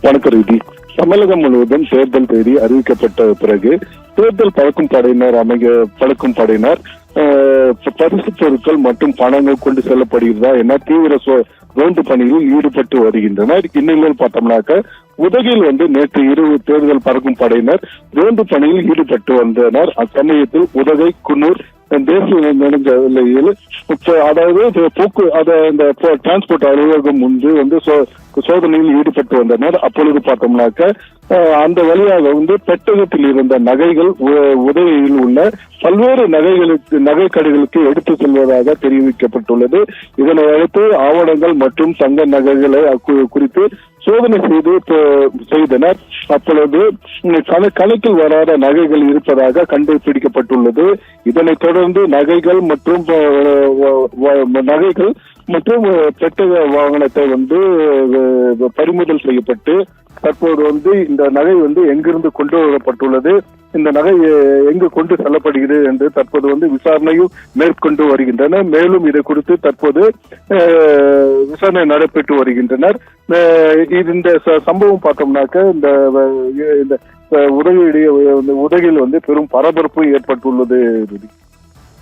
வணக்க ரீதி. தமிழகம் முழுவதும் தேர்தல் தேதி அறிவிக்கப்பட்ட பிறகு தேர்தல் பறக்கும் படையினர் பரிசு பொருட்கள் மற்றும் பணங்கள் கொண்டு செல்லப்படுகிறதா என தீவிர ரோந்து பணியில் ஈடுபட்டு வருகின்றனர். இந்நிலையில் பார்த்தோம்னாக்க உதகையில் நேற்று இரவு தேர்தல் பறக்கும் படையினர் ரோந்து பணியில் ஈடுபட்டு வந்தனர். அச்சமயத்தில் உதகை குன்னூர் தேசிய நெடுஞ்சாலையில் அதாவது டிரான்ஸ்போர்ட் அலுவலகம் முன்பு சோதனையில் ஈடுபட்டு வந்தனர். அப்பொழுது பார்த்தோம்னாக்க அந்த வழியாக பெட்டகத்தில் இருந்த நகைகள் உதவியில் உள்ள பல்வேறு நகை கடைகளுக்கு எடுத்து செல்வதாக தெரிவிக்கப்பட்டுள்ளது. இதனை அடுத்து ஆவணங்கள் மற்றும் தங்க நகைகளை குறித்து சோதனை செய்தனர். அப்பொழுது கணக்கில் வராத நகைகள் இருப்பதாக கண்டுபிடிக்கப்பட்டுள்ளது. இதனைத் தொடர்ந்து நகைகள் மற்றும் பெட்டக வாகனத்தை பறிமுதல் செய்யப்பட்டு தற்போது இந்த நகை எங்கிருந்து கொண்டு வரப்பட்டுள்ளது, இந்த நகை எங்கு கொண்டு செல்லப்படுகிறது என்று தற்போது விசாரணையும் மேற்கொண்டு வருகின்றனர். மேலும் இதை குறித்து தற்போது விசாரணை நடைபெற்று வருகின்றனர். இந்த சம்பவம் பார்த்தோம்னாக்க இந்த உதகையில் பெரும் பரபரப்பு ஏற்பட்டுள்ளது.